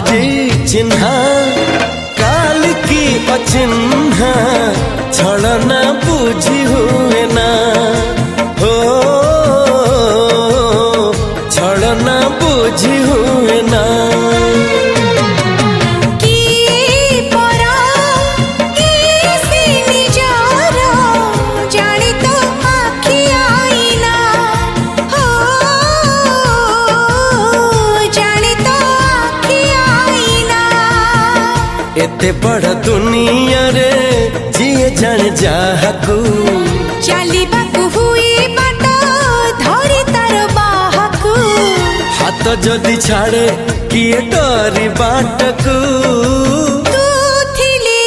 आजी चिन्हा काल की अचिन्हा छलना बुझी हुए ना हो छलना बुझी हुए ना एते बड़ दुनिया रे जिए जान जाहकू चलिबाकू हुई बाट धरी तार बाहकू हाथ जदि छाड़े किए डरी बाटकू तू थिली